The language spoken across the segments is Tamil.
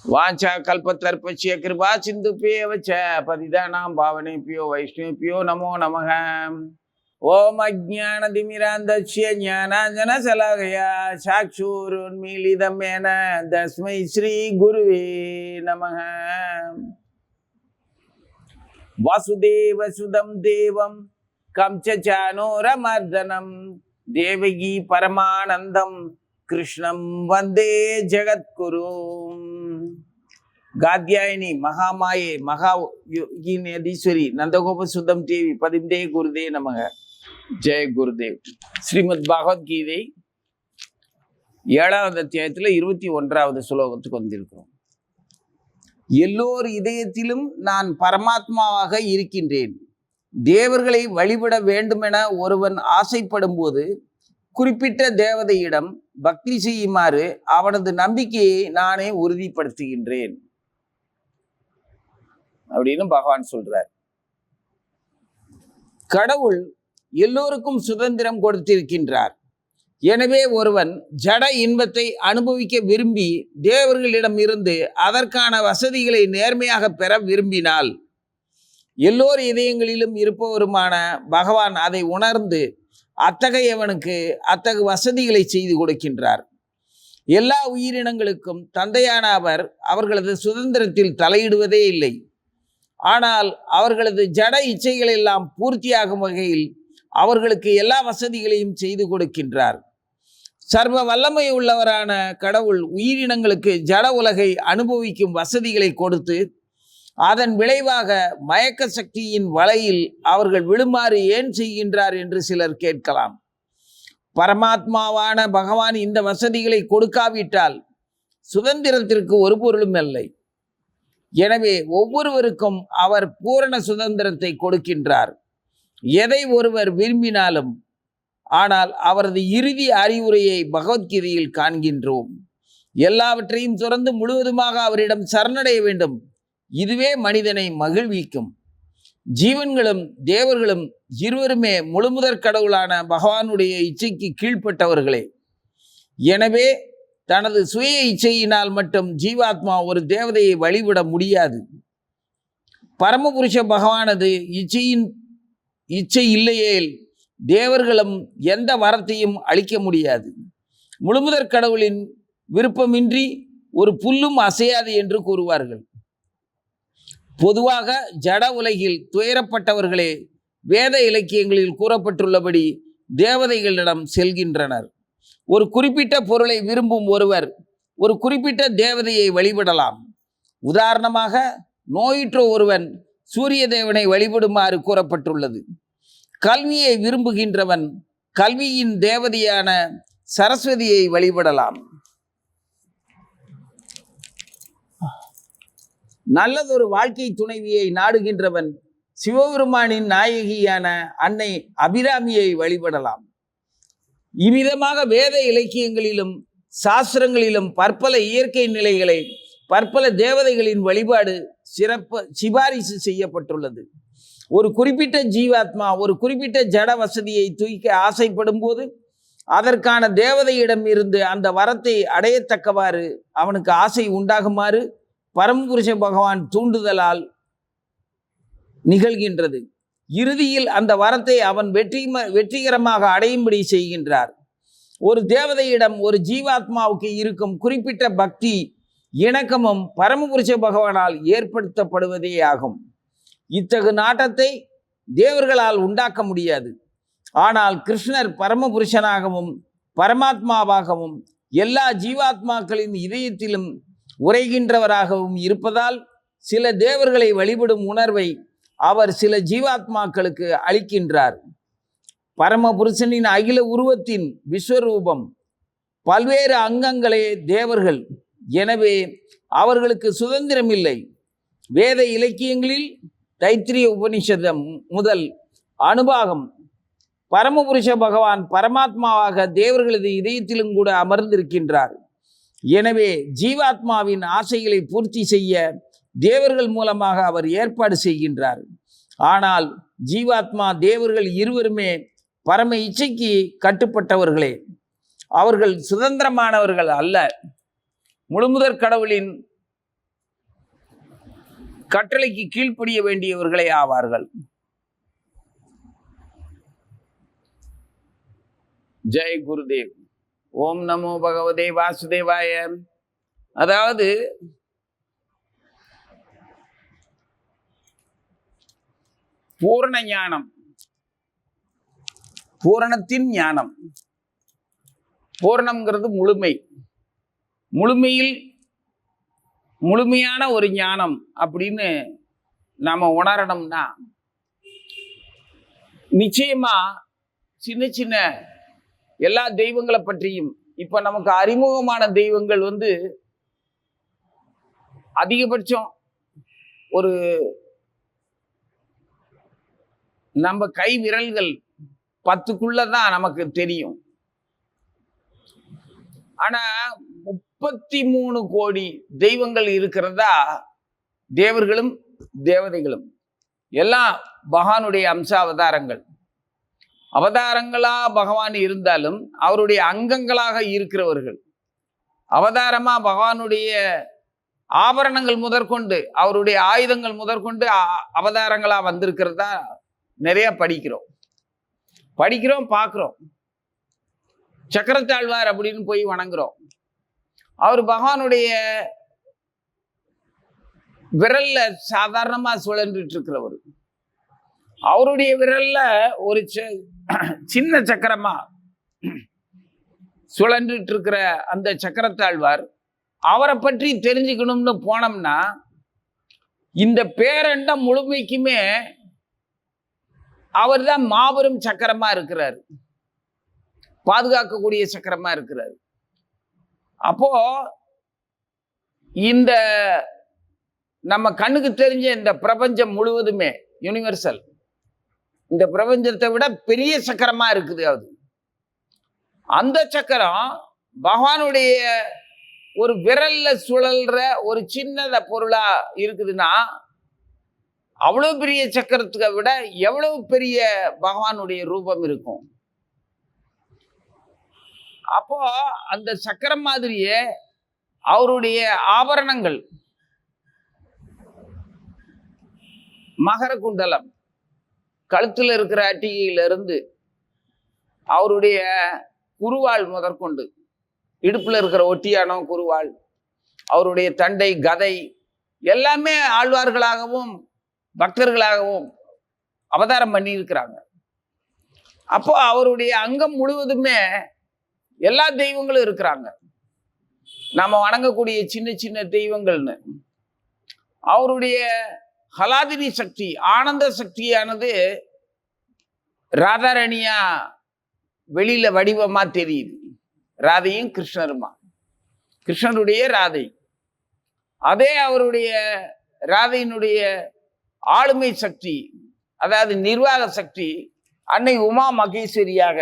वाचा कल्पतर्पस्य कृपा सिंधुभ्येव च पतितानां पावनेभ्यो वैष्णवेभ्यो नमो नमः। ओम अज्ञानतिमिरान्धस्य ज्ञानाञ्जनशलाकया चक्षुरुन्मीलितं येन तस्मै श्रीगुरुवे नमः। वसुदेवसुतं देवं कंसचाणूरमर्दनं देवकी परमानन्दं कृष्णं वंदे जगद्गुरुं। गाद्यायनी महामाये महायोगिनीश्वरी नंदगोप सुदम देवी पदिंदे गुरुदेव नमः। जय गुरुदेव। श्रीमद् भागवत गीதை 7வது அத்தியாயத்தில் 21வது ஸ்லோகத்துக்கு வந்திருக்கிறோம். எல்லோர் இதயத்திலும் நான் பரமாத்மாவாக இருக்கின்றேன். தேவர்களை வழிபட வேண்டுமென ஒருவன் ஆசைப்படும் போது குறிப்பிட்ட தேவதையிடம் பக்தி செய்யுமாறு அவனது நம்பிக்கையை நானே உறுதிப்படுத்துகின்றேன் அப்படின்னு பகவான் சொல்றார். கடவுள் எல்லோருக்கும் சுதந்திரம் கொடுத்திருக்கின்றார். எனவே ஒருவன் ஜட இன்பத்தை அனுபவிக்க விரும்பி தேவர்களிடம் இருந்து அதற்கான வசதிகளை நேர்மையாக பெற விரும்பினால் எல்லோர் இதயங்களிலும் இருப்பவருமான பகவான் அதை உணர்ந்து அத்தகையவனுக்கு அத்தகைய வசதிகளை செய்து கொடுக்கின்றார். எல்லா உயிரினங்களுக்கும் தந்தையான அவர் அவர்களது சுதந்திரத்தில் தலையிடுவதே இல்லை. ஆனால் அவர்களது ஜட இச்சைகள் எல்லாம் பூர்த்தியாகும் வகையில் அவர்களுக்கு எல்லா வசதிகளையும் செய்து கொடுக்கின்றார். சர்வ வல்லமை உள்ளவரான கடவுள் உயிரினங்களுக்கு ஜட உலகை அனுபவிக்கும் வசதிகளை கொடுத்து அதன் விளைவாக மயக்க சக்தியின் வலையில் அவர்கள் விழுமாறு ஏன் செய்கின்றார் என்று சிலர் கேட்கலாம். பரமாத்மாவான பகவான் இந்த வசதிகளை கொடுக்காவிட்டால் சுதந்திரத்திற்கு ஒரு பொருளும் இல்லை. எனவே ஒவ்வொருவருக்கும் அவர் பூரண சுதந்திரத்தை கொடுக்கின்றார், எதை ஒருவர் விரும்பினாலும். ஆனால் அவரது இறுதி அறிவுரையை பகவத்கீதையில் காண்கின்றோம். எல்லாவற்றையும் துறந்து முழுவதுமாக அவரிடம் சரணடைய வேண்டும். இதுவே மனிதனை மகிழ்விக்கும். ஜீவன்களும் தேவர்களும் இருவருமே முழுமுதற் கடவுளான பகவானுடைய இச்சைக்கு கீழ்ப்பட்டவர்களே. எனவே தனது சுய இச்சையினால் மட்டும் ஜீவாத்மா ஒரு தேவதையை வழிபட முடியாது. பரமபுருஷ பகவானது இச்சை இல்லையேல் தேவர்களும் எந்த வரத்தையும் அளிக்க முடியாது. முழுமுதற் கடவுளின் விருப்பமின்றி ஒரு புல்லும் அசையாது என்று கூறுவார்கள். பொதுவாக ஜட உலகில் துயரப்பட்டவர்களே வேத இலக்கியங்களில் கூறப்பட்டுள்ளபடி தேவதைகளிடம் செல்கின்றனர். ஒரு குறிப்பிட்ட பொருளை விரும்பும் ஒருவர் ஒரு குறிப்பிட்ட தேவதையை வழிபடலாம். உதாரணமாக நோயுற்ற ஒருவன் சூரிய தேவனை வழிபடுமாறு கூறப்பட்டுள்ளது. கல்வியை விரும்புகின்றவன் கல்வியின் தேவதையான சரஸ்வதியை வழிபடலாம். நல்லதொரு வாழ்க்கை துணைவியை நாடுகின்றவன் சிவபெருமானின் நாயகியான அன்னை அபிராமியை வழிபடலாம். இவ்விதமாக வேத இலக்கியங்களிலும் சாஸ்திரங்களிலும் பற்பல இயற்கை நிலைகளை பற்பல தேவதைகளின் வழிபாடு சிபாரிசு செய்யப்பட்டுள்ளது. ஒரு குறிப்பிட்ட ஜீவாத்மா ஒரு குறிப்பிட்ட ஜட வசதியை தூக்க ஆசைப்படும் போது அதற்கான தேவதையிடம் இருந்து அந்த வரத்தை அடையத்தக்கவாறு அவனுக்கு ஆசை உண்டாகுமாறு பரமபுருஷ பகவான் தூண்டுதலால் நிகழ்கின்றது. இறுதியில் அந்த வரத்தை அவன் வெற்றிகரமாக அடையும்படி செய்கின்றார். ஒரு தேவதையிடம் ஒரு ஜீவாத்மாவுக்கு இருக்கும் குறிப்பிட்ட பக்தி இணக்கமும் பரமபுருஷ பகவானால் ஏற்படுத்தப்படுவதே ஆகும். இத்தகு நாட்டத்தை தேவர்களால் உண்டாக்க முடியாது. ஆனால் கிருஷ்ணர் பரமபுருஷனாகவும் பரமாத்மாவாகவும் எல்லா ஜீவாத்மாக்களின் இதயத்திலும் உரைகின்றவராகவும் இருப்பதால் சில தேவர்களை வழிபடும் உணர்வை அவர் சில ஜீவாத்மாக்களுக்கு அளிக்கின்றார். பரமபுருஷனின் அகில உருவத்தின் விஸ்வரூபம் பல்வேறு அங்கங்களே தேவர்கள். எனவே அவர்களுக்கு சுதந்திரம் இல்லை. வேத இலக்கியங்களில் தைத்திரிய உபனிஷதம் முதல் அனுபாகம் பரமபுருஷ பகவான் பரமாத்மாவாக தேவர்களது இதயத்திலும் கூட அமர்ந்திருக்கின்றார். எனவே ஜீவாத்மாவின் ஆசைகளை பூர்த்தி செய்ய தேவர்கள் மூலமாக அவர் ஏற்பாடு செய்கின்றார். ஆனால் ஜீவாத்மா தேவர்கள் இருவருமே பரம இச்சைக்கு கட்டுப்பட்டவர்களே. அவர்கள் சுதந்திரமானவர்கள் அல்ல. முழுமுதற் கடவுளின் கட்டளைக்கு கீழ்ப்படிய வேண்டியவர்களே ஆவார்கள். ஜெய் குருதேவ். ஓம் நமோ பகவதே வாசுதேவாய. அதாவது பூரண ஞானம், பூரணத்தின் ஞானம். பூரணம்ங்கிறது முழுமை. முழுமையில் முழுமையான ஒரு ஞானம் அப்படின்னு நாம உணரணும்னா நிச்சயமா சின்ன சின்ன எல்லா தெய்வங்களை பற்றியும் இப்ப நமக்கு அறிமுகமான தெய்வங்கள் அதிகபட்சம் ஒரு நம்ம கை விரல்கள் 10க்குள்ளதான் நமக்கு தெரியும். ஆனா 33 கோடி தெய்வங்கள் இருக்கிறதா, தேவர்களும் தேவதைகளும் எல்லாம் பகவானுடைய அம்சாவதாரங்கள். அவதாரங்களா பகவான் இருந்தாலும் அவருடைய அங்கங்களாக இருக்கிறவர்கள். அவதாரமா பகவானுடைய ஆபரணங்கள் முதற்கொண்டு அவருடைய ஆயுதங்கள் முதற்கொண்டு அவதாரங்களா வந்திருக்கிறதா நிறைய படிக்கிறோம் பார்க்கிறோம். சக்கரத்தாழ்வார் அப்படின்னு போய் வணங்குறோம். அவர் பகவானுடைய விரல்ல சாதாரணமா சுழன்றுட்டு இருக்கிறவர். அவருடைய விரல்ல ஒரு சின்ன சக்கரமா சுழன்றுட்டு இருக்கிற அந்த சக்கரத்தாழ்வார், அவரை பற்றி தெரிஞ்சுக்கணும்னு போனோம்னா இந்த பேரண்டம் முழுமைக்குமே அவர் தான் மாபெரும் சக்கரமா இருக்கிறார், பாதுகாக்கக்கூடிய சக்கரமா இருக்கிறார். அப்போ இந்த நம்ம கண்ணுக்கு தெரிஞ்ச இந்த பிரபஞ்சம் முழுவதுமே யூனிவர்சல், இந்த பிரபஞ்சத்தை விட பெரிய சக்கரமா இருக்குது. அது அந்த சக்கரம் பகவானுடைய ஒரு விரல்ல சுழல்ற ஒரு சின்னத பொருளா இருக்குதுன்னா அவ்வளவு பெரிய சக்கரத்துக்கு விட எவ்வளவு பெரிய பகவானுடைய ரூபம் இருக்கும். அப்போ அந்த சக்கரம் மாதிரியே அவருடைய ஆபரணங்கள், மகர குண்டலம், கழுத்துல இருக்கிற அட்டிகையிலிருந்து அவருடைய குருவாள் முதற்கொண்டு, இடுப்புல இருக்கிற ஒட்டியானம் குருவாள், அவருடைய தண்டை கதை எல்லாமே ஆழ்வார்களாகவும் பக்தர்களாகவும் அவதாரம் பண்ணி இருக்கிறாங்க. அப்போ அவருடைய அங்கம் முழுவதுமே எல்லா தெய்வங்களும் இருக்கிறாங்க. நாம வணங்கக்கூடிய சின்ன சின்ன தெய்வங்கள்னு அவருடைய ஹலாதினி சக்தி, ஆனந்த சக்தியானது ராதாரணியா வெளியில வடிவமா தெரியுது. ராதையும் கிருஷ்ணருமா, கிருஷ்ணருடைய ராதை. அதே அவருடைய ராதையினுடைய ஆளுமை சக்தி, அதாவது நிர்வாக சக்தி, அன்னை உமா மகேஸ்வரியாக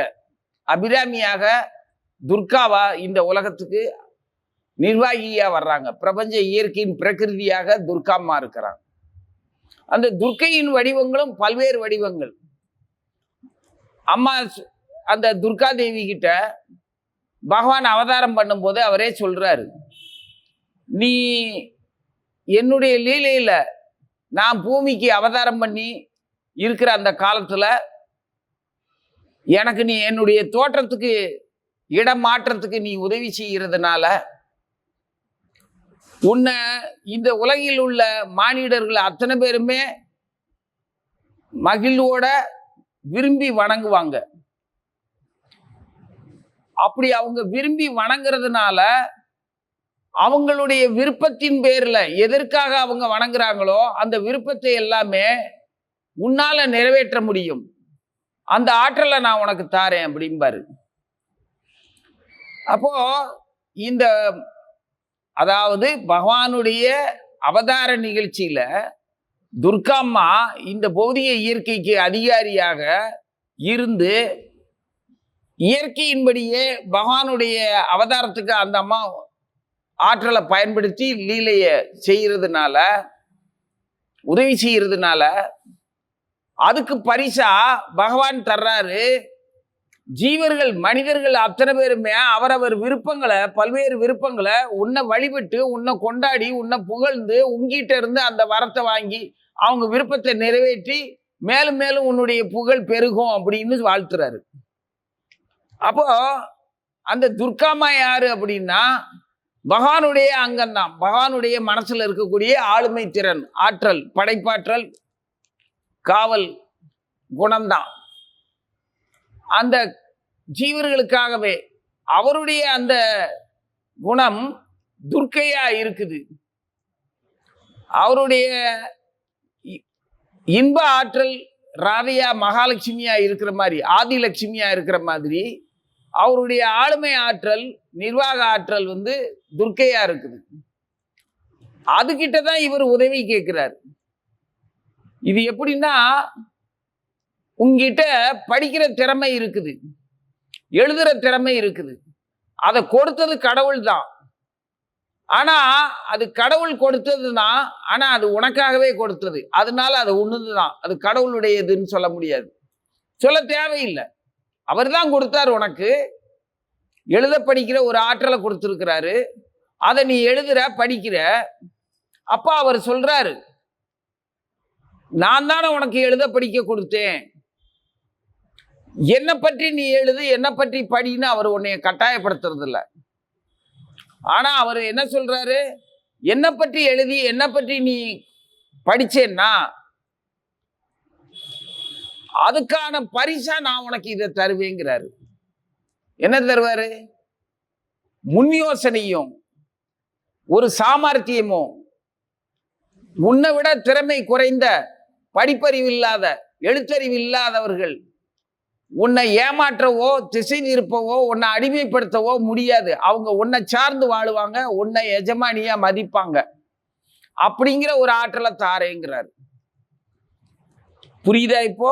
அபிராமியாக துர்காவா இந்த உலகத்துக்கு நிர்வாகியா வர்றாங்க. பிரபஞ்ச இயற்கையின் பிரகிருதியாக துர்காம்மா இருக்கிறாங்க. அந்த துர்க்கையின் வடிவங்களும் பல்வேறு வடிவங்கள். அம்மா அந்த துர்கா தேவி கிட்ட பகவான் அவதாரம் பண்ணும்போது அவரே சொல்றாரு, நீ என்னுடைய லீலையில நான் பூமிக்கு அவதாரம் பண்ணி இருக்கிற அந்த காலத்துல எனக்கு நீ என்னுடைய தோற்றத்துக்கு இடம் மாற்றத்துக்கு நீ உதவி செய்கிறதுனால உன்னை இந்த உலகில் உள்ள மானிடர்கள் அத்தனை பேருமே மகிழ்வோட விரும்பி வணங்குவாங்க. அப்படி அவங்க விரும்பி வணங்குறதுனால அவங்களுடைய விருப்பத்தின் பேர்ல எதற்காக அவங்க வணங்குறாங்களோ அந்த விருப்பத்தை எல்லாமே உன்னால நிறைவேற்ற முடியும். அந்த ஆற்றலை நான் உனக்கு தாரேன் அப்படிம்பாரு. அப்போ இந்த அதாவது பகவானுடைய அவதார நிகழ்ச்சியில துர்காம்மா இந்த பௌதிக இயற்கைக்கு அதிகாரியாக இருந்து இயற்கையின்படியே பகவானுடைய அவதாரத்துக்கு அந்த அம்மா ஆற்றலை பயன்படுத்தி லீலைய செய்யறதுனால, உதவி செய்யறதுனால அதுக்கு பரிசா பகவான் தர்றாரு ஜீவர்கள் மனிதர்கள் அத்தனை பேருமே அவரவர் விருப்பங்களை, பல்வேறு விருப்பங்களை உன்னை வழிபட்டு, உன்னை கொண்டாடி, உன்னை புகழ்ந்து, உங்ககிட்ட இருந்து அந்த வரத்தை வாங்கி அவங்க விருப்பத்தை நிறைவேற்றி மேலும் மேலும் உன்னுடைய புகழ் பெருகும் அப்படின்னு வாழ்த்துறாரு. அப்போ அந்த துர்காமா யாரு அப்படின்னா பகவானுடைய அங்கம்தான். பகவானுடைய மனசுல இருக்கக்கூடிய ஆளுமை திறன், ஆற்றல், படைப்பாற்றல், காவல் குணம்தான். அந்த ஜீவர்களுக்காகவே அவருடைய அந்த குணம் துர்க்கையா இருக்குது. அவருடைய இன்ப ஆற்றல் ராதையா மகாலட்சுமியா இருக்கிற மாதிரி, ஆதிலட்சுமியா இருக்கிற மாதிரி அவருடைய ஆளுமை ஆற்றல், நிர்வாக ஆற்றல் துர்க்கையா இருக்குது. அதுகிட்டதான் இவர் உதவி கேட்கிறார். இது எப்படின்னா, உங்ககிட்ட படிக்கிற திறமை இருக்குது, எழுதுற திறமை இருக்குது, அதை கொடுத்தது கடவுள் தான். ஆனா அது கடவுள் கொடுத்தது தான். ஆனா அது உனக்காகவே கொடுத்தது, அதனால அது உன்னதுதான். அது கடவுளுடையதுன்னு சொல்ல முடியாது, சொல்ல தேவையில்லை. அவர் தான் கொடுத்தார். உனக்கு எழுத படிக்கிற ஒரு ஆற்றலை கொடுத்துருக்கிறாரு. அதை நீ எழுதுற, படிக்கிற. அப்பா அவர் சொல்றாரு, நான் தானே உனக்கு எழுத படிக்க கொடுத்தேன், என்னை பற்றி நீ எழுது, என்னை பற்றி படின்னு அவர் உன்னைய கட்டாயப்படுத்துறது இல்லை. ஆனா அவர் என்ன சொல்றாரு, என்னை பற்றி எழுதி என்னை பற்றி நீ படிச்சேன்னா அதுக்கான பரிசா நான் உனக்கு இதை தருவேங்கிறாரு. என்ன தருவாரு? முன் யோசனையும் ஒரு சாமர்த்தியமும். உன்னை விட திறமை குறைந்த, படிப்பறிவு இல்லாத, எழுத்தறிவு இல்லாதவர்கள் உன்னை ஏமாற்றவோ, திசை திருப்பவோ, உன்னை அடிமைப்படுத்தவோ முடியாது. அவங்க உன்னை சார்ந்து வாழுவாங்க, உன்னை எஜமானியா மதிப்பாங்க. அப்படிங்கிற ஒரு ஆற்றலை தாரேங்கிறார். புரியுதா இப்போ?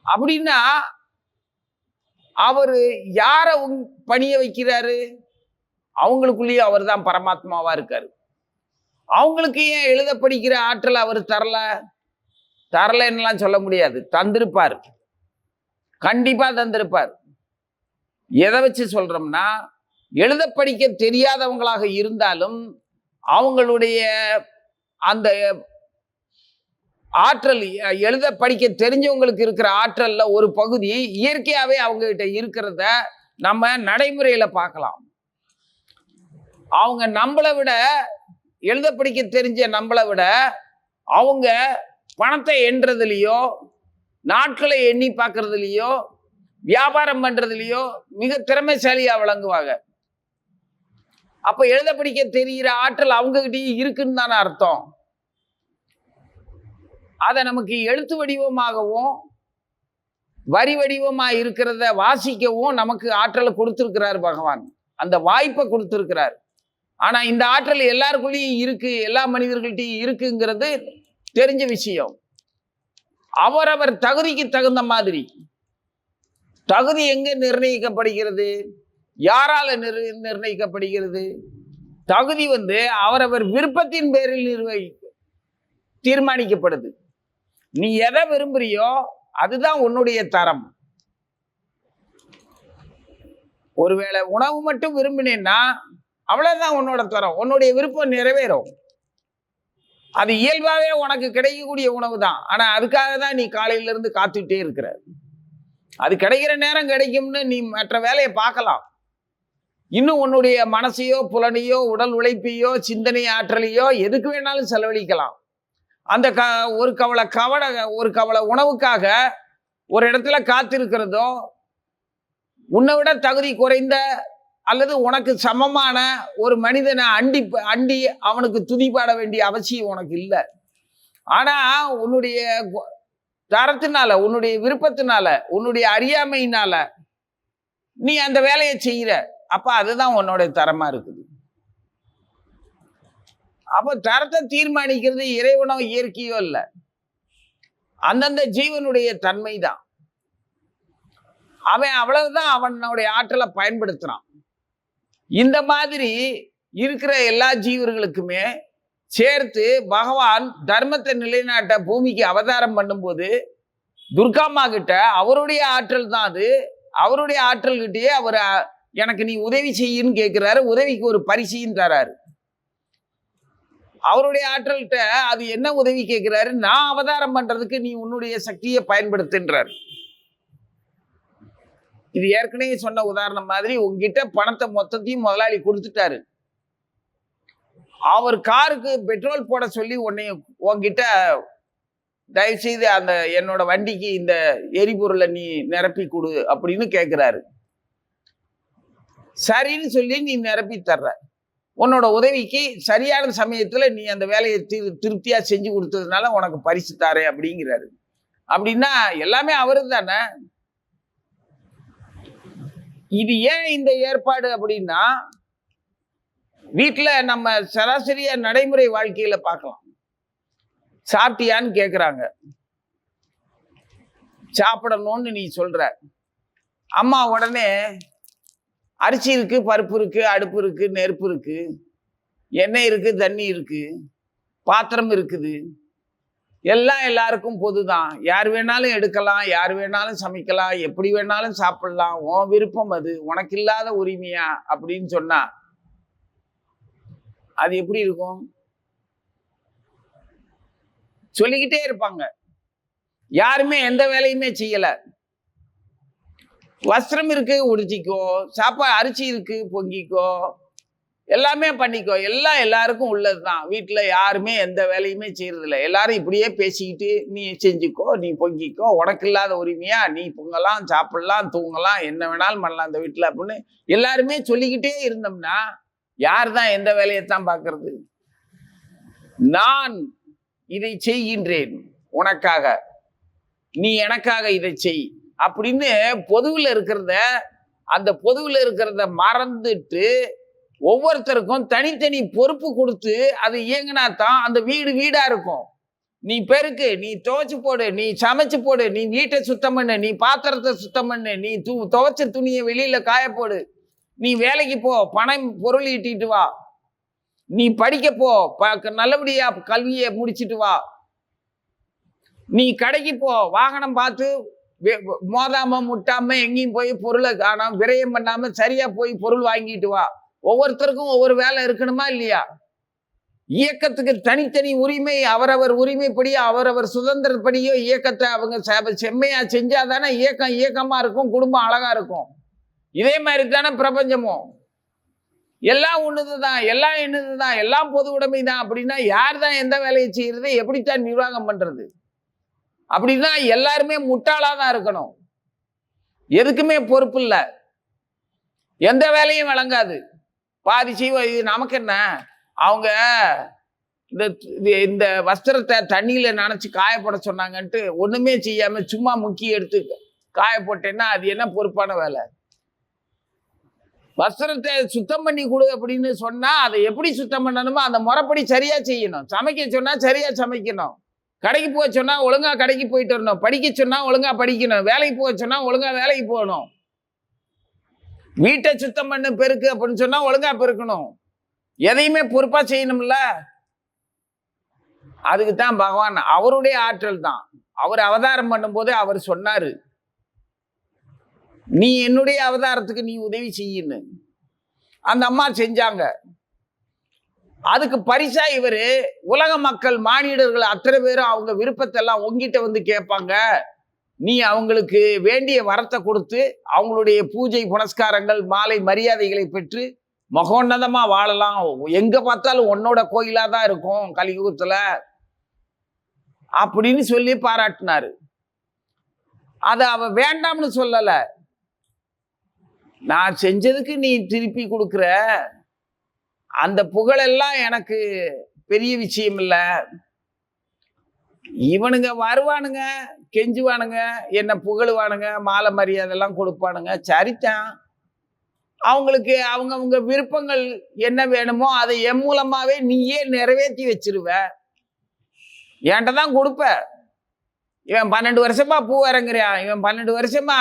அப்படின்னா அவரு யார பணிய வைக்கிறாரு? அவங்களுக்குள்ளேயே அவர் தான் பரமாத்மாவா இருக்காரு. அவங்களுக்கு ஏன் எழுத படிக்கிற ஆற்றல் அவர் தரலன்னுலாம் சொல்ல முடியாது. தந்திருப்பார், கண்டிப்பா தந்திருப்பார். எதை வச்சு சொல்றோம்னா, எழுத படிக்க தெரியாதவங்களாக இருந்தாலும் அவங்களுடைய அந்த ஆற்றல், எழுத படிக்க தெரிஞ்சவங்களுக்கு இருக்கிற ஆற்றல்ல ஒரு பகுதி இயற்கையாவே அவங்க கிட்ட இருக்கிறத நம்ம நடைமுறையில பார்க்கலாம். அவங்க நம்மளை விட, எழுத படிக்க தெரிஞ்ச நம்மளை விட அவங்க பணத்தை எண்றதுலையோ, நாட்களை எண்ணி பார்க்கறதுலையோ, வியாபாரம் பண்றதுலையோ மிக திறமைசாலியா விளங்குவாங்க. அப்ப எழுத படிக்க தெரிகிற ஆற்றல் அவங்க கிட்டயும் இருக்குன்னு தானே அர்த்தம். அதை நமக்கு எழுத்து வடிவமாகவும் வரி வடிவமா இருக்கிறத வாசிக்கவும் நமக்கு ஆற்றலை கொடுத்திருக்கிறார் பகவான். அந்த வாய்ப்பை கொடுத்திருக்கிறார். ஆனா இந்த ஆற்றல் எல்லாருக்குள்ளேயும் இருக்கு, எல்லா மனிதர்கள்ட்டையும் இருக்குங்கிறது தெரிஞ்ச விஷயம். அவரவர் தகுதிக்கு தகுந்த மாதிரி. தகுதி எங்க நிர்ணயிக்கப்படுகிறது? யாரால நிர்ணயிக்கப்படுகிறது? தகுதி அவரவர் விருப்பத்தின் பேரில் தீர்மானிக்கப்படுது. நீ எதை விரும்புறியோ அதுதான் உன்னுடைய தரம். ஒருவேளை உணவு மட்டும் விரும்பினேன்னா அவ்வளவுதான் உன்னோட தரம், உன்னுடைய விருப்பம் நிறைவேறும். அது இயல்பாவே உனக்கு கிடைக்கக்கூடிய உணவு தான். ஆனா அதுக்காக தான் நீ காலையில இருந்து காத்துக்கிட்டே இருக்கிற. அது கிடைக்கிற நேரம் கிடைக்கும்னு நீ மற்ற வேலையை பார்க்கலாம். இன்னும் உன்னுடைய மனசையோ, புலனையோ, உடல் உழைப்பையோ, சிந்தனை ஆற்றலையோ எதுக்கு வேணாலும் செலவழிக்கலாம். அந்த ஒரு கவலை உணவுக்காக ஒரு இடத்துல காத்திருக்கிறதோ, உன்னை விட தகுதி குறைந்த அல்லது உனக்கு சமமான ஒரு மனிதனை அண்டி அவனுக்கு துதிப்பாட வேண்டிய அவசியம் உனக்கு இல்லை. ஆனா உன்னுடைய தரத்தினால, உன்னுடைய விருப்பத்தினால, உன்னுடைய அறியாமையினால நீ அந்த வேலையை செய்யற. அப்ப அதுதான் உன்னோட தரமா இருக்குது. அப்ப தரத்தை தீர்மானிக்கிறது இறைவனோ இயற்கையோ இல்லை, அந்தந்த ஜீவனுடைய தன்மை தான். அவன் அவ்வளவுதான் அவனுடைய ஆற்றலை பயன்படுத்துறான். இந்த மாதிரி இருக்கிற எல்லா ஜீவர்களுக்குமே சேர்த்து பகவான் தர்மத்தை நிலைநாட்ட பூமிக்கு அவதாரம் பண்ணும்போது துர்காம்மா கிட்ட அவருடைய ஆற்றல் தான் அது. அவருடைய ஆற்றல் கிட்டயே அவர் எனக்கு நீ உதவி செய்யுன்னு கேட்கிறாரு. உதவிக்கு ஒரு பரிசையும் தராரு. அவருடைய ஆற்றல்கிட்ட அது என்ன உதவி கேட்கிறாரு? நான் அவதாரம் பண்றதுக்கு நீ உன்னுடைய சக்தியை பயன்படுத்துன்றார். இது ஏற்கனவே சொன்ன உதாரணம் மாதிரி உங்ககிட்ட பணத்தை மொத்தத்தையும் முதலாளி கொடுத்துட்டாரு. அவர் காருக்கு பெட்ரோல் போட சொல்லி உன்கிட்ட தயவு செய்து அந்த என்னோட வண்டிக்கு இந்த எரிபொருளை நீ நிரப்பி கொடு அப்படின்னு கேட்கிறாரு. சரின்னு சொல்லி நீ நிரப்பி தர்ற. உன்னோட உதவிக்கு சரியான சமயத்துல நீ அந்த வேலையை திருப்தியா செஞ்சு கொடுத்ததுனால உனக்கு பரிசு தாரேன் அப்படிங்கிறாரு. அப்படின்னா எல்லாமே அவரு தானே. இது ஏன் இந்த ஏற்பாடு அப்படின்னா, வீட்டுல நம்ம சராசரியா நடைமுறை வாழ்க்கையில பார்க்கலாம். சாப்பிட்டியான்னு கேக்குறாங்க. சாப்பிடணும்னு நீ சொல்ற. அம்மா உடனே அரிசி இருக்கு, பருப்பு இருக்கு, அடுப்பு இருக்கு, நெருப்பு இருக்கு, எண்ணெய் இருக்கு, தண்ணி இருக்கு, பாத்திரம் இருக்குது, எல்லாம் எல்லாருக்கும் பொதுதான். யார் வேணாலும் எடுக்கலாம், யார் வேணாலும் சமைக்கலாம், எப்படி வேணாலும் சாப்பிடலாம், உன் விருப்பம் அது, உனக்கு இல்லாத உரிமையா அப்படின்னு சொன்னா அது எப்படி இருக்கும்? சொல்லிக்கிட்டே இருப்பாங்க. யாருமே எந்த வேலையுமே செய்யல. வஸ்திரம் இருக்கு, உடுத்திக்கோ, சாப்பாடு அரிசி இருக்கு, பொங்கிக்கோ, எல்லாமே பண்ணிக்கோ, எல்லாம் எல்லாருக்கும் உள்ளதுதான். வீட்டுல யாருமே எந்த வேலையுமே செய்யறதில்ல. எல்லாரும் இப்படியே பேசிக்கிட்டு நீ செஞ்சுக்கோ, நீ பொங்கிக்கோ, உனக்கு இல்லாத உரிமையா, நீ பொங்கலாம், சாப்பிடலாம், தூங்கலாம், என்ன வேணாலும் பண்ணலாம் அந்த வீட்டுல அப்படின்னு எல்லாருமே சொல்லிக்கிட்டே இருந்தோம்னா யார் தான் எந்த வேலையைத்தான் பார்க்கறது? நான் இதை செய்கின்றேன் உனக்காக, நீ எனக்காக இதை செய் அப்படின்னு பொதுவில் இருக்கிறத மறந்துட்டு ஒவ்வொருத்தருக்கும் தனித்தனி பொறுப்பு கொடுத்து அது இயங்கினா தான் அந்த வீடு வீடா இருக்கும். நீ பெருக்கு, நீ துவைச்சு போடு, நீ சமைச்சு போடு, நீ வீட்டை சுத்தம் பண்ணு, நீ பாத்திரத்தை சுத்தம் பண்ணு, நீ துவைச்ச துணியை வெளியில காய போடு, நீ வேலைக்கு போ, பணம் பொருள் ஈட்டிட்டு வா, நீ படிக்க போ, நல்லபடியா கல்வியை முடிச்சிட்டு வா, நீ கடைக்கு போ, வாகனம் பார்த்து மோதாம முட்டாம எங்கேயும் போய் பொருளை காணாம விரயம் பண்ணாம சரியா போய் பொருள் வாங்கிட்டு வா. ஒவ்வொருத்தருக்கும் ஒவ்வொரு வேலை இருக்கணுமா இல்லையா? இயக்கத்துக்கு தனித்தனி உரிமை, அவரவர் உரிமைப்படியோ அவரவர் சுதந்திரப்படியோ இயக்கத்தை அவங்க செம்மையா செஞ்சாதானே இயக்கம் இயக்கமா இருக்கும், குடும்பம் அழகா இருக்கும். இதே மாதிரி தானே பிரபஞ்சமும். எல்லாம் ஒண்ணுதுதான், எல்லாம் என்னதுதான், எல்லாம் பொது உடைமை தான். அப்படின்னா யார் தான் எந்த வேலையை செய்யறது, எப்படித்தான் நிர்வாகம் பண்றது? அப்படின்னா எல்லாருமே முட்டாளாதான் இருக்கணும். எதுக்குமே பொறுப்பு இல்லை, எந்த வேலையும் வழங்காது. பாதி செய்வ. இது நமக்கு என்ன, அவங்க இந்த வஸ்திரத்தை தண்ணியில நனைச்சு காயப்பட சொன்னாங்கன்ட்டு ஒண்ணுமே செய்யாம சும்மா முக்கி எடுத்து காய போட்டேன்னா அது என்ன பொறுப்பான வேலை? வஸ்திரத்தை சுத்தம் பண்ணி கொடு அப்படின்னு சொன்னா அதை எப்படி சுத்தம் பண்ணணுமோ அந்த முறைப்படி சரியா செய்யணும். சமைக்க சொன்னா சரியா சமைக்கணும். கடைக்கு போக சொன்னா ஒழுங்கா கடைக்கு போயிட்டு வரணும். படிக்க சொன்னா ஒழுங்கா படிக்கணும். வேலைக்கு போக சொன்னா ஒழுங்கா வேலைக்கு போகணும். வீட்டை சுத்தம் பண்ணு, பெருக்கு அப்படின்னு சொன்னா ஒழுங்கா பெருக்கணும். எதையுமே பொறுப்பா செய்யணும்ல. அதுக்குத்தான் பகவான் அவருடைய ஆற்றல் தான். அவர் அவதாரம் பண்ணும்போது அவர் சொன்னாரு, நீ என்னுடைய அவதாரத்துக்கு நீ உதவி செய்யன்னு. அந்த அம்மா செஞ்சாங்க. அதுக்கு பரிசா இவரு உலக மக்கள் மானிடர்கள் அத்தனை பேரும் அவங்க விருப்பத்தை எல்லாம் உங்ககிட்ட வந்து கேட்பாங்க. நீ அவங்களுக்கு வேண்டிய வரத்தை கொடுத்து அவங்களுடைய பூஜை புனஸ்காரங்கள் மாலை மரியாதைகளை பெற்று மகோன்னதமா வாழலாம். எங்க பார்த்தாலும் உன்னோட கோயிலா தான் இருக்கும் கலியுகத்துல அப்படின்னு சொல்லி பாராட்டினாரு. அத அவ வேண்டாம்னு சொல்லல. நான் செஞ்சதுக்கு நீ திருப்பி கொடுக்குற அந்த புகழெல்லாம் எனக்கு பெரிய விஷயம் இல்லை. இவனுங்க வருவானுங்க, கெஞ்சுவானுங்க, என்ன புகழுவானுங்க, மாலை மரியாதை எல்லாம் கொடுப்பானுங்க, சரிதான். அவங்களுக்கு அவங்க விருப்பங்கள் என்ன வேணுமோ அதை என் மூலமாவே நீயே நிறைவேற்றி வச்சிருவ. என்கிட்ட தான் கொடுப்ப. இவன் 12 வருஷமா பூ இறங்குறான், இவன் 12 வருஷமா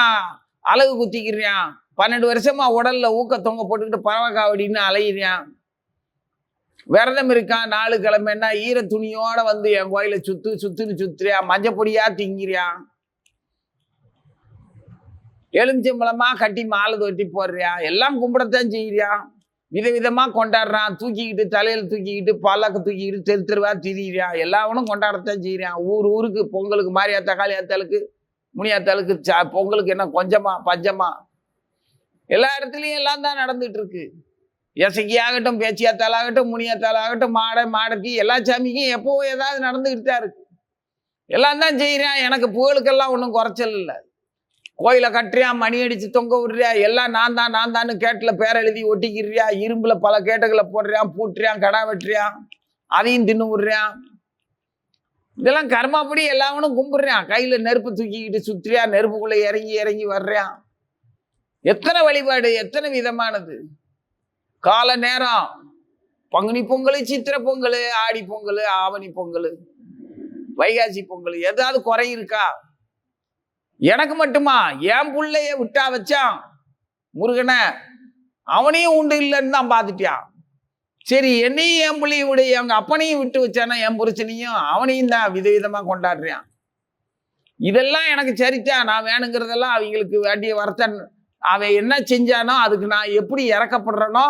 அழகு குத்திக்கிறான், 12 வருஷமா உடல்ல ஊக்க தொங்க போட்டுக்கிட்டு பறவைக்காவடின்னு அலையிறான், விரதம் இருக்கான், 4 கிழமைன்னா ஈர துணியோட வந்து என் கோயில சுத்துன்னு சுத்துறியான், மஞ்சள் பொடியா திங்கிறான், எலுமிச்சம்பழமா கட்டி மாலை தொட்டி போடுறியா, எல்லாம் கும்பிடத்தான் செய்யறியான். விதவிதமா கொண்டாடுறான். தூக்கிக்கிட்டு தலையில தூக்கிக்கிட்டு பல்லக்கு தூக்கிக்கிட்டு தெரு தெருவா திரியிறான். எல்லாவனும் கொண்டாடத்தான் செய்யறான். ஊருக்கு பொங்கலுக்கு மாரியாத்தா காளியாத்தாளுக்கு முனியாத்தாளுக்கு பொங்கலுக்கு என்ன கொஞ்சமா பஞ்சமா? எல்லா இடத்துலயும் எல்லாம் தான் நடந்துட்டு இருக்கு. இசைக்கி ஆகட்டும், பேச்சியாத்தாளாகட்டும், முனியாத்தாளாகட்டும், மாடத்தி எல்லா சாமிக்கும் எப்போ ஏதாவது நடந்துகிட்டு தான் இருக்கு. எல்லாம் தான் செய்யறான். எனக்கு புகழுக்கெல்லாம் ஒன்றும் குறைச்சல் இல்லை. கோயிலை கட்டுறியான், மணி அடிச்சு தொங்க விடுறியா, எல்லாம் நான் தான்னு கேட்டுல பேர் எழுதி ஒட்டிக்கிறியா, இரும்புல பல கேட்டுகளை போடுறியான், பூட்டுறியான், கடா வெட்டுறியான், அதையும் தின்னு விடுறியான். இதெல்லாம் கர்மாப்படி எல்லாவனும் கும்பிடுறான். கையில நெருப்பு தூக்கிக்கிட்டு சுத்துறியா, நெருப்புக்குள்ள இறங்கி இறங்கி வர்றான். எத்தனை வழிபாடு, எத்தனை விதமானது. கால நேரம் பங்குனி பொங்கல், சித்திரை பொங்கல், ஆடி பொங்கல், ஆவணி பொங்கல், வைகாசி பொங்கல், ஏதாவது குறை இருக்கா? எனக்கு மட்டுமா? என் பிள்ளைய விட்டா வச்சான் முருகனை, அவனையும் உண்டு இல்லைன்னு தான் பார்த்துட்டான். சரி, என்னையும் என் பிள்ளைய விட எங்க அப்பனையும் விட்டு வச்சானா, என் புருஷனையும் அவனையும் தான் விதவிதமா கொண்டாடுறான். இதெல்லாம் எனக்கு சரித்தான். நான் வேணுங்கிறதெல்லாம் அவங்களுக்கு வேண்டிய வரத்தன். அவன் என்ன செஞ்சானோ அதுக்கு நான் எப்படி இறக்கப்படுறனோ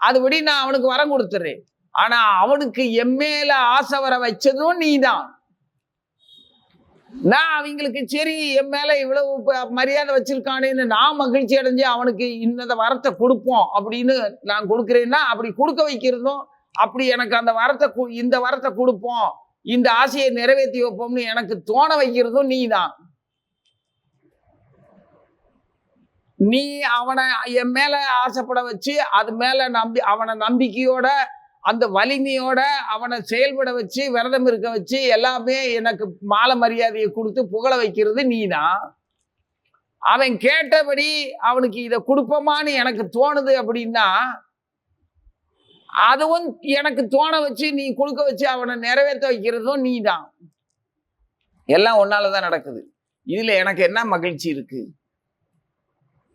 அதுபடி நான் அவனுக்கு வரம் கொடுத்துறேன். ஆனா அவனுக்கு என் மேல ஆசை வர வச்சதும் நீ தான். நான் அவங்களுக்கு சரி என் மேல இவ்வளவு மரியாதை வச்சிருக்கானேன்னு நான் மகிழ்ச்சி அடைஞ்சு அவனுக்கு இந்த வரத்தை கொடுப்போம் அப்படின்னு நான் கொடுக்குறேன்னா, அப்படி கொடுக்க வைக்கிறதும், அப்படி எனக்கு அந்த வரத்தை இந்த வரத்தை கொடுப்போம், இந்த ஆசையை நிறைவேற்றி வைப்போம்னு எனக்கு தோண வைக்கிறதும் நீ தான். நீ அவனை என் மேல ஆசைப்பட வச்சு அது மேல அவனை நம்பிக்கையோட அந்த வலிமையோட அவனை செயல்பட வச்சு விரதம் இருக்க வச்சு எல்லாமே எனக்கு மாலை மரியாதையை கொடுத்து புகழ வைக்கிறது நீதான். அவன் கேட்டபடி அவனுக்கு இதை கொடுப்போமான்னு எனக்கு தோணுது அப்படின்னா அதுவும் எனக்கு தோண வச்சு நீ கொடுக்க வச்சு அவனை நிறைவேற்ற வைக்கிறதும் நீதான். எல்லாம் ஒன்னாலதான் நடக்குது. இதுல எனக்கு என்ன மகிழ்ச்சி இருக்கு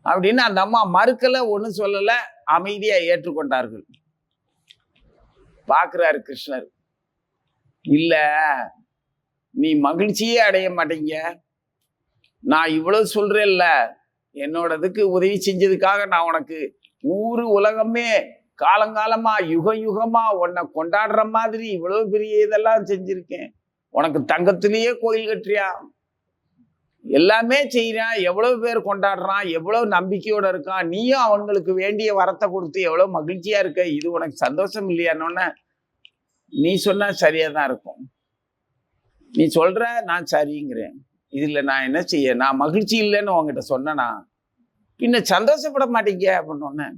அப்படின்னு அந்த அம்மா மறுக்கல, ஒண்ணு சொல்லல, அமைதியா ஏற்றுக்கொண்டார்கள். பார்க்கிறாரு கிருஷ்ணர். இல்ல, நீ மகிழ்ச்சியே அடைய மாட்டீங்க. நான் இவ்வளவு சொல்றேன்ல, என்னோடதுக்கு உதவி செஞ்சதுக்காக நான் உனக்கு ஊரு உலகமே காலங்காலமா யுகமா உன்னை கொண்டாடுற மாதிரி இவ்வளவு பெரிய இதெல்லாம் செஞ்சிருக்கேன். உனக்கு தங்கத்திலேயே கோயில் கட்டுறியா, எல்லாமே செய்யறான், எவ்வளவு பேர் கொண்டாடுறான், எவ்வளவு நம்பிக்கையோட இருக்கான், நீயும் அவங்களுக்கு வேண்டிய வரத்தை கொடுத்து எவ்வளவு மகிழ்ச்சியா இருக்க, இது உனக்கு சந்தோஷம் இல்லையானோன்னு நீ சொன்னா சரியாதான் இருக்கும். நீ சொல்ற, நான் சரிங்கிறேன். இதுல நான் என்ன செய்ய? நான் மகிழ்ச்சி இல்லைன்னு உங்ககிட்ட சொன்னா பின்ன சந்தோஷப்பட மாட்டீங்க அப்படின்னு.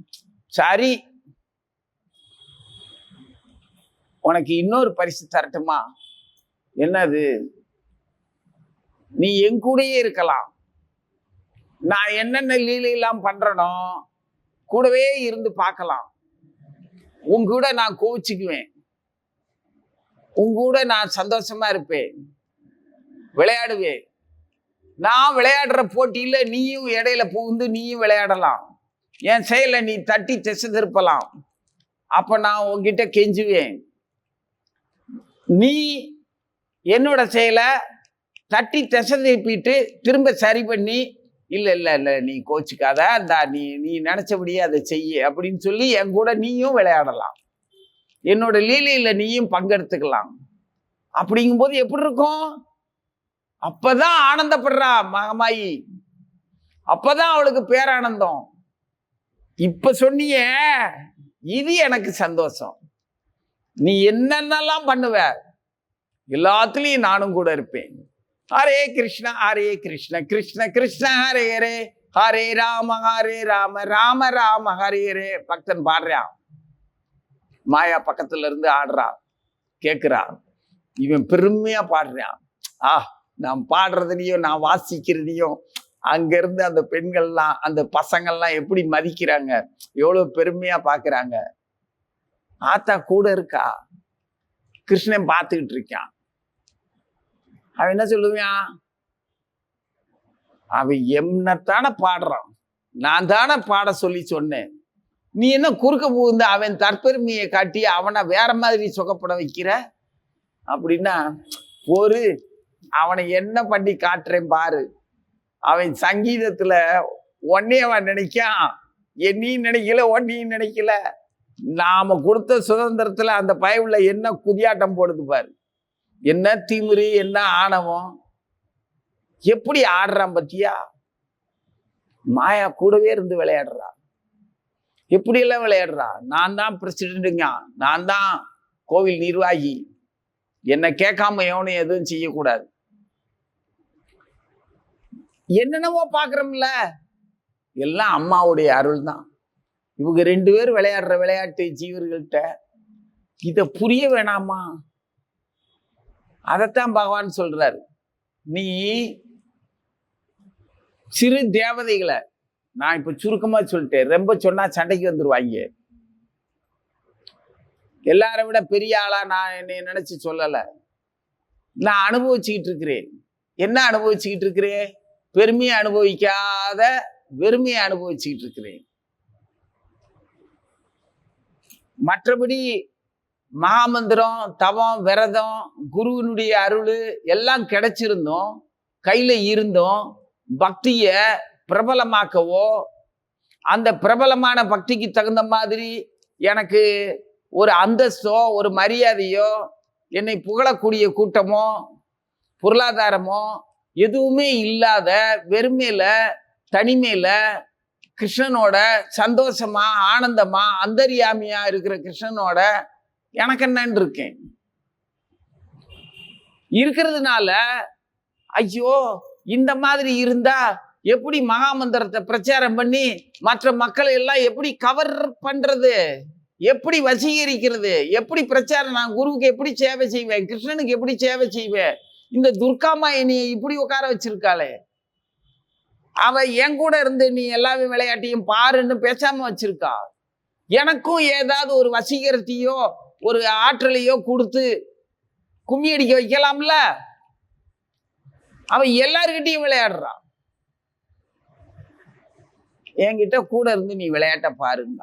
சரி, உனக்கு இன்னொரு பரிசு தரட்டுமா? என்னது? நீ என் கூடயே இருக்கலாம். நான் என்னென்ன லீலையெல்லாம் பண்றனோ கூடவே இருந்து பார்க்கலாம். உன் கூட நான் கோவிச்சுக்குவேன், உன் கூட நான் சந்தோஷமா இருப்பேன், விளையாடுவேன். நான் விளையாடுற போட்டியில நீயும் இடையில புகுந்து நீயும் விளையாடலாம். என் செயலை நீ தட்டி திசை திருப்பலாம். அப்ப நான் உன்கிட்ட கெஞ்சுவேன். நீ என்னோட செயலை தட்டி திசை திருப்பிட்டு திரும்ப சரி பண்ணி, இல்ல இல்ல இல்ல நீ கோச்சுக்காத, அந்த நீ நீ நினைச்சபடியே அதை செய்ய அப்படின்னு சொல்லி என் கூட நீயும் விளையாடலாம், என்னோட லீலையில நீயும் பங்கெடுத்துக்கலாம். அப்படிங்கும்போது எப்படி இருக்கும்? அப்பதான் ஆனந்தப்படுறா மகமாயி, அப்பதான் அவளுக்கு பேரானந்தம். இப்ப சொன்னிய இது எனக்கு சந்தோஷம். நீ என்னென்னலாம் பண்ணுவ எல்லாத்துலயும் நானும் கூட இருப்பேன். ஹரே கிருஷ்ண ஹரே கிருஷ்ண கிருஷ்ண கிருஷ்ண ஹரே ஹரே, ஹரே ராம ராம ராம ஹரே ஹரே. பக்தன் பாடுறான், மாயா பக்கத்துல இருந்து ஆடுறா, கேக்குறா. இவன் பெருமையா பாடுறான். நான் பாடுறதுலையும் நான் வாசிக்கிறதையும் அங்க இருந்து அந்த பெண்கள்லாம் அந்த பசங்கள்லாம் எப்படி மதிக்கிறாங்க, எவ்வளவு பெருமையா பாக்குறாங்க. ஆத்தா கூட இருக்கா, கிருஷ்ணன் பார்த்துக்கிட்டு இருக்கான். அவன் என்ன சொல்லுவான்? அவன் என்னத்தானே பாடுறான், நான் தானே பாட சொல்லி சொன்னேன், நீ என்ன குறுக்க புகுந்து அவன் தற்பெருமையை காட்டி அவனை வேற மாதிரி சுகப்பட வைக்கிற அப்படின்னா, ஒரு அவனை என்ன பண்ணி காட்டுறேன் பாரு அவன் சங்கீதத்துல ஒன்னையும் அவன் நினைக்கான், என்னையும் நினைக்கல, ஒன்னையும் நினைக்கல. நாம கொடுத்த சுதந்திரத்துல அந்த பயவுல என்ன குதியாட்டம் போடுது பாரு, என்ன திமிரு, என்ன ஆணவம், எப்படி ஆடுறான் பத்தியா. மாயா கூடவே இருந்து விளையாடுறா. எப்படி எல்லாம் விளையாடுறா. நான் தான் பிரசிடென்ட்டுங்க, நான் தான் கோவில் நிர்வாகி, என்னை கேட்காம எவனும் எதுவும் செய்யக்கூடாது. என்னென்னவோ பாக்குறோம்ல, எல்லாம் அம்மாவுடைய அருள் தான். இவங்க 2 பேரும் விளையாடுற விளையாட்டு ஜீவர்கள்ட்ட இத புரிய வேணாமா? அதைத்தான் பகவான் சொல்றாரு. நீ சிறு தேவதைகளை, நான் இப்ப சுருக்கமா சொல்லிட்டேன், ரொம்ப சொன்னா சண்டைக்கு வந்துருவாங்க. எல்லாரை விட பெரிய ஆளா நான் என்னை நினைச்சு சொல்லல. நான் அனுபவிச்சுக்கிட்டு இருக்கிறேன். என்ன அனுபவிச்சுக்கிட்டு இருக்கிறேன்? பெருமையை அனுபவிக்காத வெறுமையை அனுபவிச்சுக்கிட்டு இருக்கிறேன். மற்றபடி மகாமந்திரம், தவம், விரதம், குருவினுடைய அருள் எல்லாம் கிடைச்சிருந்தோம், கையில இருந்தோம், பக்திய பிரபலமாக்கவோ, அந்த பிரபலமான பக்திக்கு தகுந்த மாதிரி எனக்கு ஒரு அந்தஸ்தோ ஒரு மரியாதையோ, என்னை புகழக்கூடிய கூட்டமோ பொருளாதாரமோ எதுவுமே இல்லாத வெறுமையில தனிமையில கிருஷ்ணனோட சந்தோஷமா ஆனந்தமா அந்தர்யாமியா இருக்கிற கிருஷ்ணனோட எனக்கு என்னன்னு இருக்கேன். இருக்கிறதுனால ஐயோ இந்த மாதிரி இருந்தா எப்படி மகாமந்திரத்தை பிரச்சாரம் பண்ணி மற்ற மக்களை எல்லாம் எப்படி கவர் பண்றது, எப்படி வசீகரிக்கிறது, எப்படி பிரச்சாரம், நான் குருவுக்கு எப்படி சேவை செய்வேன், கிருஷ்ணனுக்கு எப்படி சேவை செய்வேன். இந்த துர்காமா என்னைய இப்படி உட்கார வச்சிருக்காளே, அவ என் கூட இருந்து நீ எல்லாமே விளையாட்டையும் பாருன்னு பேசாம வச்சிருக்கா. எனக்கும் ஏதாவது ஒரு வசீகரத்தையோ ஒரு ஆற்றலையோ கொடுத்து கும்மி அடிக்க வைக்கலாம்ல. அவன் எல்லார்கிட்டையும் விளையாடுறான், என்கிட்ட கூட இருந்து நீ விளையாட்ட பாருங்க.